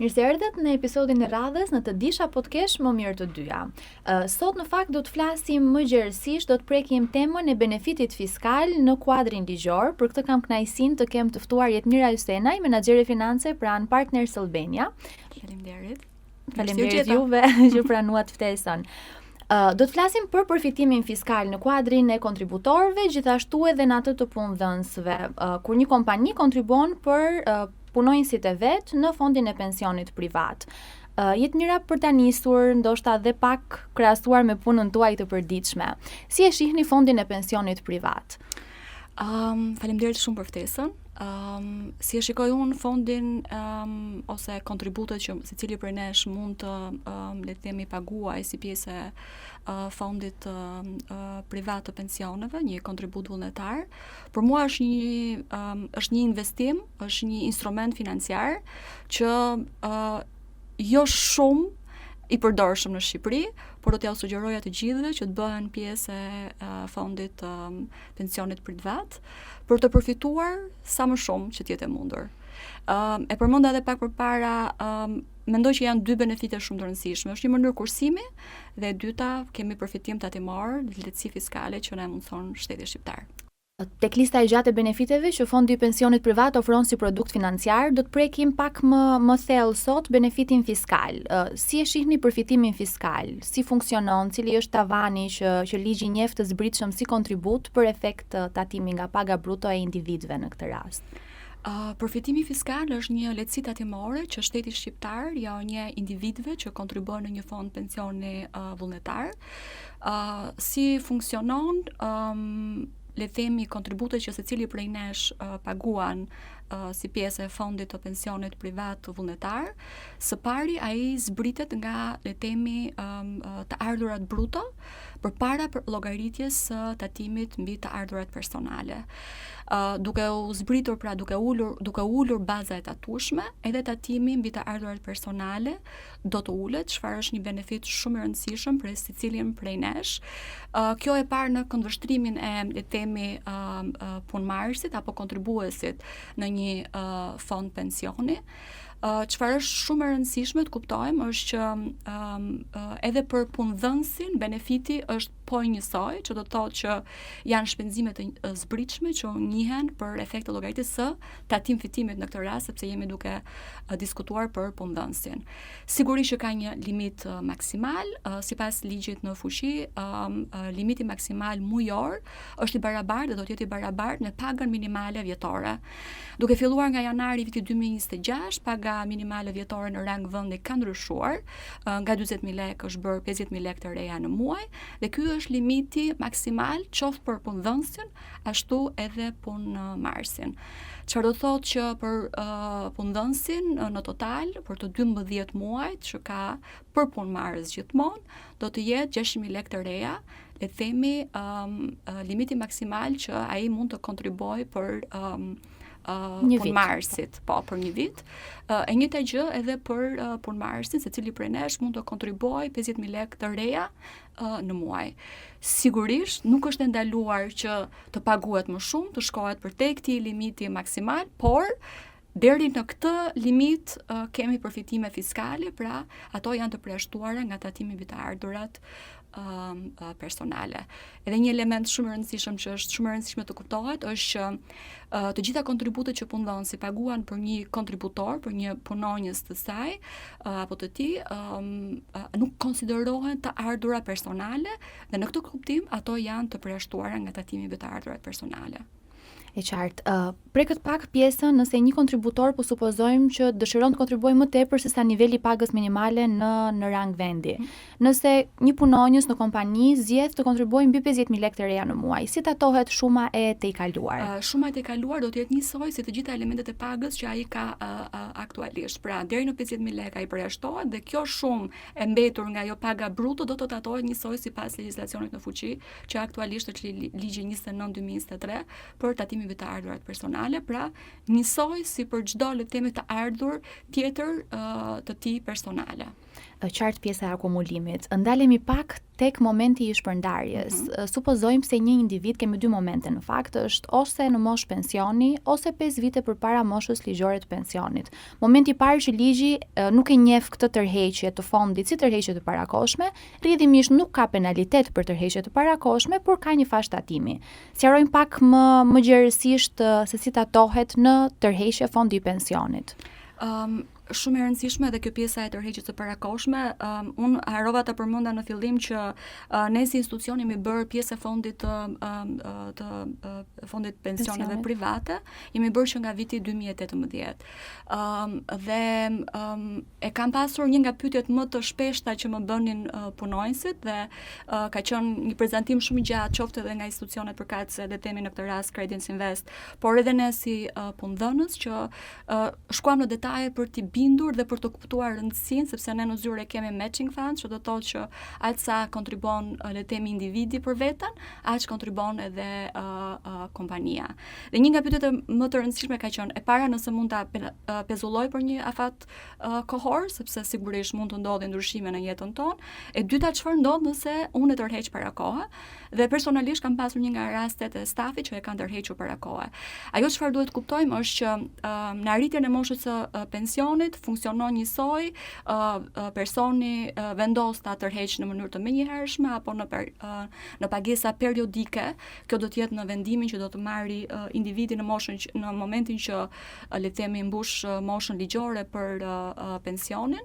Mirë se erdhët në episodin e radhës në Të disha po të kesh më mirë të dyja. Sot në fakt do të flasim më gjerësisht, do të prekim temën e benefitit fiskal në kuadrin ligjor. Për këtë kam kënaqësinë të kem të ftuar Jetmira Jusenaj, menaxhere finance pranë Partners Albania. Faleminderit. Faleminderit juve që pranuat ftesën. Do të flasim për përfitimin fiskal në kuadrin e kontributorëve, gjithashtu edhe në atë të punëdhënësve. Kur një kompani kontribuon për punonjësit e vet në fondin e pensionit privat. Jetmira, për ta nisur, ndoshta dhe pak krahasuar me punën tuaj të përditshme. Si e shihni fondin e pensionit privat? Faleminderit shumë për ftesën. Si e shikoj unë fondin ose kontributet që secili prej nesh mund të le të themi paguaj si pjesë e fondit privat të pensioneve, një kontribut vullnetar, për mua është një investim, është një instrument financiar që jo shumë i përdorshëm në Shqipëri, por do t'ja sugjeroja të gjithëve që të bëhen pjesë e fondit pensionit privat për të përfituar sa më shumë që t'jetë e mundur. E përmenda edhe pak përpara, mendoj që janë dy benefite shumë të rëndësishme. Është një mënyrë kursimi dhe e dyta kemi përfitim tatimor, lehtësi fiskale që na mundson shteti shqiptar. Tek lista e gjatë e benefiteve që fondi i pensionit privat ofron si produkt financiar, do të prekim pak më thellë sot benefitin fiskal. Si e shihni përfitimin fiskal? Si funksionon? Cili është tavani që ligji njeh të zbritshëm si kontribut për efekt tatimi nga paga bruto e individëve në këtë rast? Përfitimi fiskal është një lehtësi tatimore që shteti shqiptar ja një individëve që kontribuojnë në një fond pensioni vullnetar. Si funksionon? Le themi kontributet që secili prej nesh paguan si pjesë e fondit të pensionit privat vullnetar, së pari ai zbritet nga le themi të ardhurat bruto përpara llogaritjes së tatimit mbi të ardhurat personale. Duke u zbritur, pra duke ulur baza e tatueshme, edhe tatimi mbi të ardhurat personale do të ulet, çfarë është një benefit shumë i rëndësishëm për secilin prej nesh. Kjo e parë në këndvështrimin e le themi punëmarrësit apo kontribuesit në një fond pensioni. Çfarë është shumë e rëndësishme të kuptojmë është që edhe për punëdhënësin benefiti është po njësoj, që do të thotë që janë shpenzime të zbritshme që njihen për efekt të llogaritjes së tatim fitimit në këtë rast, sepse jemi duke diskutuar për punëdhënësin. Sigurisht që ka një limit maksimal, sipas ligjit në fuqi, limiti maksimal mujor është i barabartë dhe do të jetë i barabartë me pagën minimale vjetore. Duke filluar nga janari vitit 2026, paga minimale vjetore në rang vendi ka ndryshuar, nga 40.000 lekë është bërë 50.000 lekë të reja në muaj, dhe ky është limiti maksimal qoftë për punëdhënësin, ashtu edhe punëmarrësin. Çfarë do thotë që për punëdhënësin në total për të 12 muajt që ka për punëmarrës gjithmonë, do të jetë 600.000 lekë të reja, le të themi limiti maksimal që ai mund të kontribuojë për punëmarrësit, po, për një vit. E njëjta gjë edhe për punëmarrësin, secili prej nesh mund të kontribuojë 50.000 lekë të reja në muaj. Sigurisht nuk është ndaluar që të paguhet më shumë, të shkohet përtej këtij limiti maksimal, por deri në këtë limit kemi përfitime fiskale, pra ato janë të përjashtuara nga tatimi mbi të ardhurat personale. Edhe një element shumë i rëndësishëm që është shumë e rëndësishme të kuptohet është që të gjitha kontributet që punëdhënësi paguan për një kontributor, për një punonjës të saj apo të tij, nuk konsiderohen të ardhurat personale dhe në këtë kuptim ato janë të përjashtuara nga tatimi mbi të ardhurat personale. E qartë. Prekët pak pjesën nëse një kontributor po supozojmë që dëshiron të kontribuojë më tepër se sa niveli i pagës minimale në rang vendi. Nëse një punonjës në kompani zgjedh të kontribuojë mbi 50.000 lekë të reja në muaj, si tatohet shuma e tejkaluar? Shuma e tejkaluar do të jetë njësoj si të gjitha elementet e pagës që ai ka aktualisht. Pra deri në 50.000 lekë ai përjashtohet dhe kjo shumë e mbetur nga ajo paga bruto do të tatohet njësoj sipas legjislacionit në fuqi, që aktualisht është ligji 29/2023 për tatim mbi të ardhurat personale, pra njësoj si për çdo le të themi të ardhur tjetër të tij personale. qartë pjesa e akumulimit. Ndalemi pak tek momenti i shpërndarjes. Supozojmë se një individ, kemi dy momente në fakt, është ose në moshë pensioni ose 5 vite përpara moshës ligjore të pensionit. Momenti i parë që ligji nuk e njeh këtë tërheqje të fondit si tërheqje të parakohshme, rrjedhimisht nuk ka penalitet për tërheqje të parakohshme, por ka një fash tatimi. Sqarojmë pak më gjerësisht se si tatohet në tërheqje fondi i pensionit. Shumë e rëndësishme dhe kjo pjesa e tërheqjes së parakohshme. Unë harrova ta përmenda në fillim që ne si institucion jemi bërë pjesë e fondit fondit pensioneve private, jemi bërë që nga viti 2018. Dhe e kam pasur një nga pyetjet më të shpeshta që më bënin punonësit dhe ka qenë një prezantim shumë i gjatë qoftë edhe nga institucionet përkatëse le të themi në këtë rast Credit Invest, por edhe ne si punëdhënës që shkuam në detaje për t'i bindur dhe për të kuptuar rëndësinë, sepse ne në zyrë kemi matching funds, që do të thotë që aq sa kontribon le të themi individi për veten, aq kontribon edhe kompania. Dhe një nga pyetjet më të rëndësishme ka qenë e para nëse mund ta pezulloj për një afat kohor, sepse sigurisht mund të ndodhin ndryshime në jetën tonë. E dyta, çfarë ndodh nëse unë e tërheq para kohe? Dhe personalisht kam pasur një nga rastet e stafit që e kanë tërhequr para kohe. Ajo çfarë duhet kuptojmë është që në arritjen e moshës së pensionit funksionon njësoj, personi vendos ta tërheqë në mënyrë të menjëhershme apo në pagesa periodike. Kjo do të jetë në vendimin që do të marrë individi në momentin që le të themi mbush moshën ligjore për pensionin.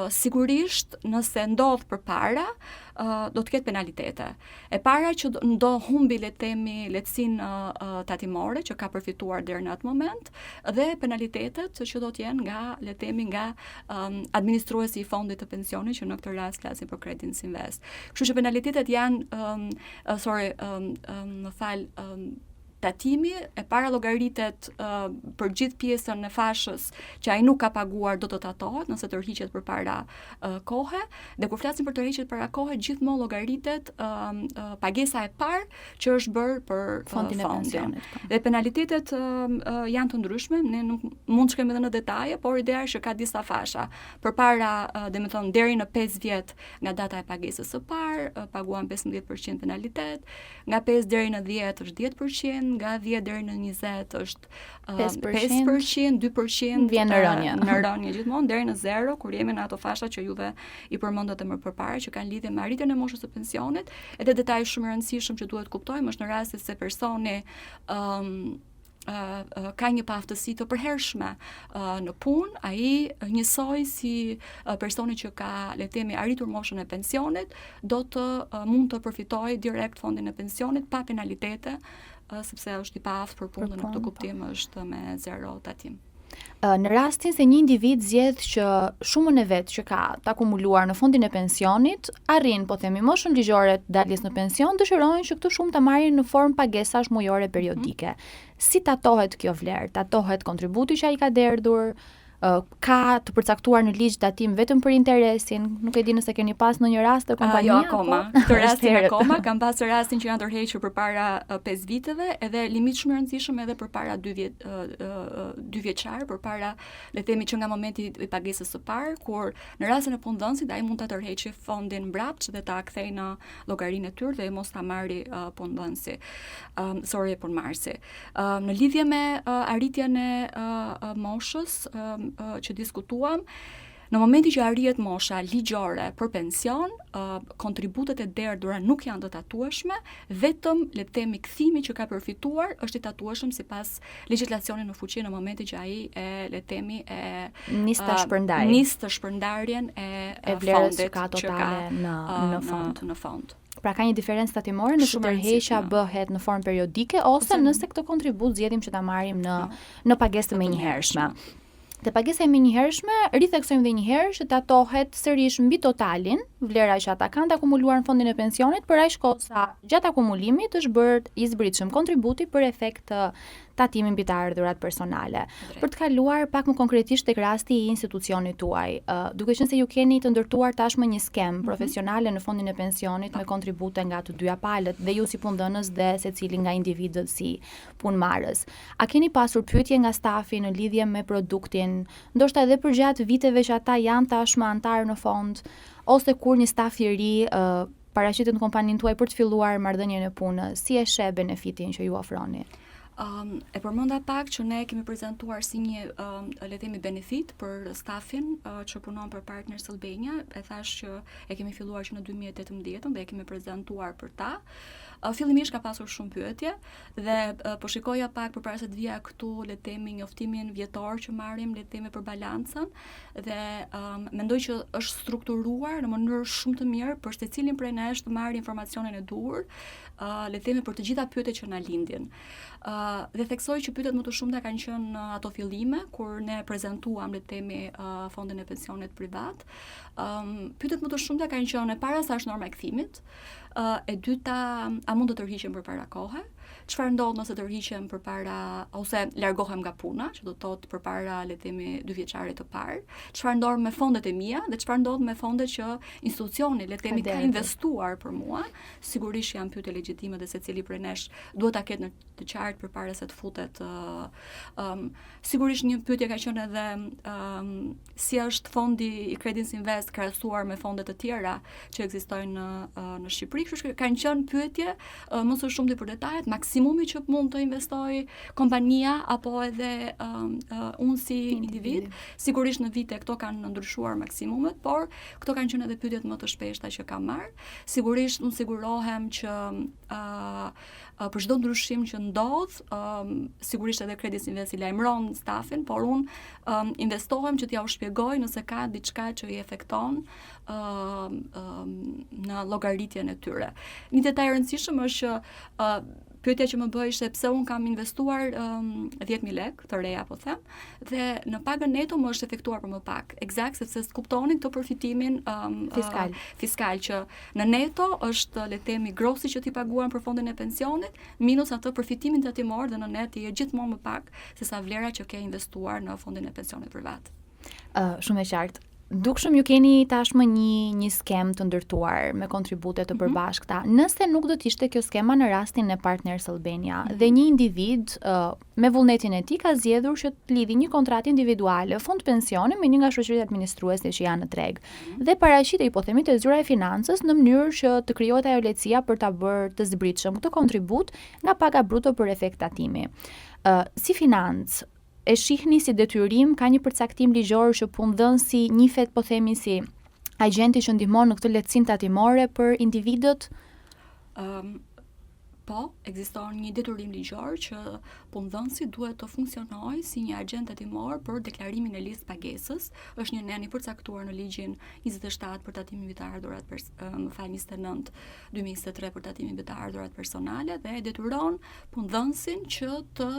Sigurisht nëse ndodh përpara do të ketë penalitete. E para që do humbi le të themi lehtësinë tatimore që ka përfituar deri në atë moment dhe penalitetet që do të jenë nga le të themi nga administruesi i fondit të pensionit që në këtë rast flasim për Credit Invest. Kështu që penalitetet janë tatimi e para llogaritet për gjithë pjesën e fashës që ai nuk ka paguar do të tatohet nëse tërhiqet përpara kohe, dhe kur flasim për tërhiqjet para kohe gjithmonë llogaritet pagesa e parë që është bërë për fondin e pensionit. Dhe penalitetet janë të ndryshme, ne nuk mund të shkojmë edhe në detaje, por ideja është që ka disa fasha. Përpara, domethënë deri në 5 vjet nga data e pagesës së parë, paguam 15% penalitet, nga 5 deri në 10 është 10%, nga 10 deri në 20 është 5%, 2% vjen në rënje. Në rënje gjithmonë deri në 0 kur jemi në ato fasha që juve i përmendët më përpara që kanë lidhje me arritjen e moshës së pensionit. Edhe detaj shumë i rëndësishëm që duhet kuptojmë është në rast se personi ka një paaftësi të përhershme në punë, ai njësoj si personi që ka le të themi arritur moshën e pensionit do të mund të përfitojë direkt fondin e pensionit pa penalitete, sepse është i paaftë për punën, në këtë kuptim është me 0 tatim. Në rastin se një individ zgjedh që shumën e vet që ka të akumuluar në fondin e pensionit arrin, po themi, moshën ligjore të daljes në pension, dëshirojnë që këtë shumë ta marrin në formë pagesash mujore periodike. Si tatohet kjo vlerë? Tatohet kontributi që ai ka derdhur? Ka të përcaktuar në ligj datim vetëm për interesin? Nuk e di nëse keni pas në një rast të kompania. Jo, akoma. Këtë rastin akoma kam pasur rastin që janë tërhequr përpara 5 viteve, edhe limit shumë i rëndësishëm edhe përpara 2 vjeçar, përpara le të themi që nga momenti i pagesës së parë, kur në rastin e punëdhënësit ai mund ta tërheqë fondin mbrapsht dhe ta kthejë në llogarinë e tyre dhe mos ta marrë punëdhënësi. Punëmarrësi. Në lidhje me arritjen e moshës që diskutuam, në momentin që arrihet mosha ligjore për pension, kontributet e derdhura nuk janë të tatueshme, vetëm le të themi kthimi që ka përfituar është i tatueshëm sipas legjislacionit në fuqi në momentin që ai le të themi nis të shpërndarjen e vlerës që ka totale në fond. Pra ka një diferencë tatimore nëse tërheqja bëhet në formë periodike ose nëse këtë kontribut zgjedhim që ta marrim në pagesë të menjëhershme. Te pagesa e menjëhershme, ritheksojmë edhe një herë që tatohet sërish mbi totalin, vlera që ata kanë të akumuluar në fondin e pensionit, për aq kohë sa gjatë akumulimit është bërë i zbritshëm kontributi për efekt tatimi mbi të ardhurat personale. Për të kaluar pak më konkretisht tek rasti i institucionit tuaj, duke qenë se ju keni të ndërtuar tashmë një skem profesionale në fondin e pensionit me kontribute nga të dyja palët, dhe ju si punëdhënës dhe secili nga individët si punëmarrës. A keni pasur pyetje nga stafi në lidhje me produktin, ndoshta edhe përgjatë viteve që ata janë tashmë antarë në fond, ose kur një staf i ri paraqitet në kompaninë tuaj për të filluar marrëdhënien e punës, si e sheh benefitin që ju ofroni? E përmenda pak që ne kemi prezantuar si një le të themi benefit për stafin që punon për Partners Albania, e thash që e kemi filluar që në 2018 dhe e kemi prezantuar për ta. Fillimisht ka pasur shumë pyetje dhe po shikoja pak përpara se të vija këtu le të themi njoftimin vjetor që marrim le të themi për balancën dhe mendoj që është strukturuar në mënyrë shumë të mirë për secilin prej nesh të marrë informacionin e duhur, le të themi për të gjitha pyetjet që na lindin. Dhe theksoj që pyetjet më të shumta kanë qenë ato fillime kur ne prezantuam le të themi fondin e pensionit privat. Pyetjet më të shumta kanë qenë e para sa është norma e kthimit, e dyta a mund të tërhiqem përpara kohe, çfarë ndodh nëse tërhiqem përpara ose largohem nga puna, që do të thotë përpara le të themi 2 vjeçarit të parë, çfarë ndodh me fondet e mia dhe çfarë ndodh me fondet që institucioni le të themi ka investuar për mua. Sigurisht janë pyetje legjitime dhe secili prej nesh duhet ta ketë në të qartë përpara se të futet. Sigurisht një pyetje ka qenë edhe si është fondi i Credit Invest krahasuar me fonde të tjera që ekzistojnë në Shqipëri. Kështu që kanë qenë pyetje më së shumti për detajet, maksimumi që mund të investoj kompania apo edhe unë si individ. Sigurisht në vite këto kanë ndryshuar maksimumet, por këto kanë qenë edhe pyetjet më të shpeshta që kam marr. Sigurisht unë sigurohem që për çdo ndryshim që ndodh, sigurisht edhe Credit Invest i lajmëron stafin, por unë investohem që t'ja u shpjegoj nëse ka diçka që i efekton në llogaritjen e tyre. Një detaj i rëndësishëm është që pyetja që më bëj ishte pse un kam investuar 10.000 lekë të reja po them, dhe në pagën neto më është efektuar për më pak. Eksakt sepse skuptoni këtë përfitimin fiskal që në neto është le të themi grosi që ti paguan për fondin e pensionit minus atë përfitimin tatimor, dhe në net i gjithmonë më pak se sa vlera që ke investuar në fondin e pensionit privat. Shumë e qartë. Dukshëm ju keni tashmë një skem të ndërtuar me kontribute të përbashkëta. Nëse nuk do të ishte kjo skema në rastin e Partners Albania dhe një individ me vullnetin e tij ka zgjedhur që të lidhë një kontratë individuale fond pensioni me një nga shoqëritë administruese që janë në treg dhe paraqitet hipothemi te zyra e financës në mënyrë që të krijohet ajo lehtësia për ta bërë të zbritshëm këtë kontribut nga paga bruto për efekt tatimi. Si financë e shihni si detyrim, ka një përcaktim ligjor që punëdhënësi njihet po themi si agenti që ndihmon në këtë lehtësinë tatimore për individët? Po, ekziston një detyrim ligjor që punëdhënësi duhet të funksionojë si një agent tatimor për deklarimin e listë pagesës. Është një përcaktuar në ligjin 27 për tatimin mbi të ardhurat 29 2023 për tatimin mbi të ardhurat personale, dhe e detyron punëdhënësin që të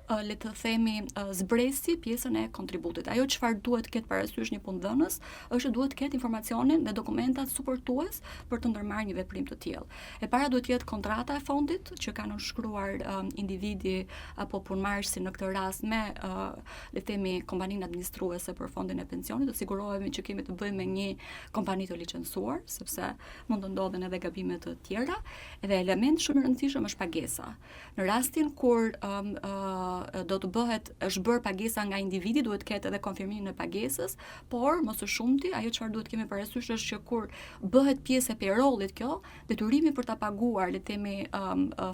le të themi zbresi pjesën e kontributit. Ajo çfarë duhet të ketë parasysh një punëdhënës është duhet të ketë informacionin dhe dokumentat suportues për të ndërmarrë një veprim të tillë. E para duhet të jetë kontrata e fondit që ka nënshkruar individi apo punëmarrësi në këtë rast me le të themi kompaninë administruese për fondin e pensionit. Do sigurohemi që kemi të bëjmë me një kompani të licencuar, sepse mund të ndodhen edhe gabime të tjera. Edhe element shumë i rëndësishëm është pagesa. Në rastin kur do të është bërë pagesa nga individi, duhet të ketë edhe konfirmimin e pagesës, por më së shumti ajo çfarë duhet kemi parasysh është që kur bëhet pjesë e payrollit kjo, detyrimi për ta paguar le të themi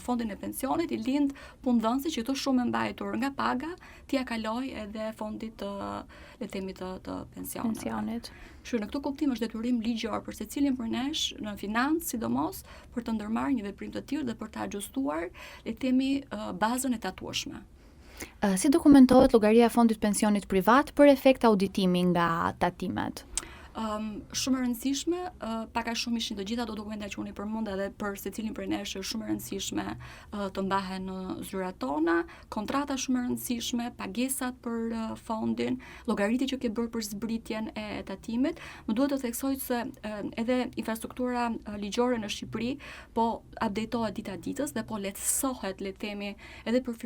fondin e pensionit i lind punëdhënësit që këto shumë e mbajtur nga paga t'ia kaloj edhe fondit le të themi të pensionit. Në këtë kuptim është detyrim ligjor për secilin për nesh në financë, sidomos për të ndërmarrë një veprim të tillë dhe për të ajustuar le të themi bazën e tatueshme. Si dokumentohet llogaria e fondit pensionit privat për efekt auditimi nga tatimet? Shumë e rëndësishme, pak a shumë ishin të gjitha ato dokumenta që unë i përmenda dhe për secilin prej nesh është shumë e rëndësishme të mbahen në zyrat tona, kontrata shumë e rëndësishme, pagesat për fondin, llogariti që ke bërë për zbritjen e tatimit. Më duhet të theksoj se edhe infrastruktura ligjore në Shqipëri po updatohet dita ditës dhe po lehtësohet, le të themi, edhe për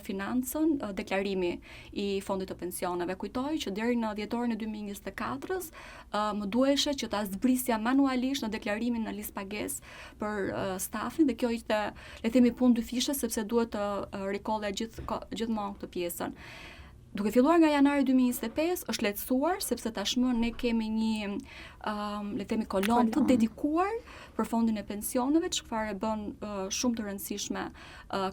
financën deklarimi i fondit të pensioneve. Kujtoj që deri në dhjetorin e 2024-s më duheshe që ta zbrisja manualisht në deklarimin në listë pagesë për stafin dhe kjo ishte, le të themi, punë dyfishe sepse duhet të rikolle gjithmonë këtë pjesën. Duke filluar nga janari 2025 është lehtësuar sepse tashmë ne kemi një le të themi kolon të dedikuar për fondin e pensioneve, çfarë bën shumë të rëndësishme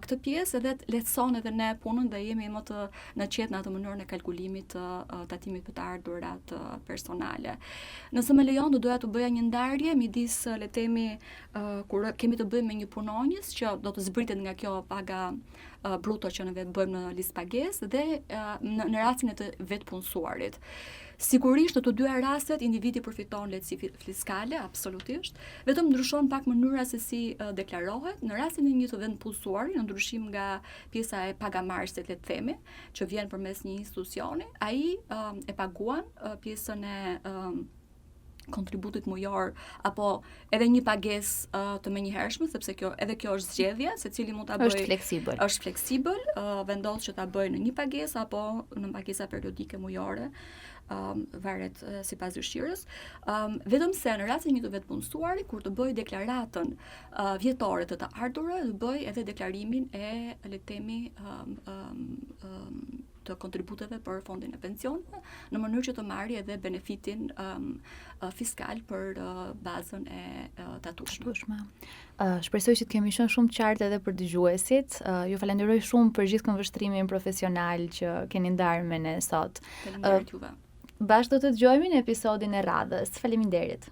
këtë pjesë edhe lehtëson edhe ne punën dhe jemi më të në qetë në atë mënyrën e kalkulimit të tatimit për të ardhurat personale. Nëse më lejon, doja të bëja një ndarje midis, le të themi, kur kemi të bëjmë me një punonjës që do të zbritet nga kjo paga bruto që ne bëjmë në listë pagesë dhe në rastin e të vetë punësuarit. Sigurisht në të dyja rastet individi përfiton lehtësi fiskale, absolutisht, vetëm ndryshon pak mënyra se si deklarohet. Në rastin e një të vend punësuari, në ndryshim nga pjesa e pagamarrësit, le të themi, që vjen përmes një institucioni, ai e paguan pjesën e kontributit mujor apo edhe një pagesë të menjëhershme, sepse edhe kjo është zgjedhje, secili mund ta bëjë. Është fleksibël, vendos që ta bëjë në një pagesë apo në pagesa periodike mujore, varet sipas dëshirës. Vetëm se në rastin e një të vetpunësuari, kur të bëjë deklaratën vjetore të të ardhurë, të bëjë edhe deklarimin e, le të themi, të kontributeve për fondin e pensioneve, në mënyrë që të marrë edhe benefitin fiskal për bazën e tatueshme. Shpresoj që të kemi qenë shumë qartë edhe për dëgjuesit. Ju falenderoj shumë për gjithë këndvështrimin profesional që keni ndarë me ne sot. Faleminderit juve. Bashkë do të dëgjojmë në episodin e radhës. Faleminderit.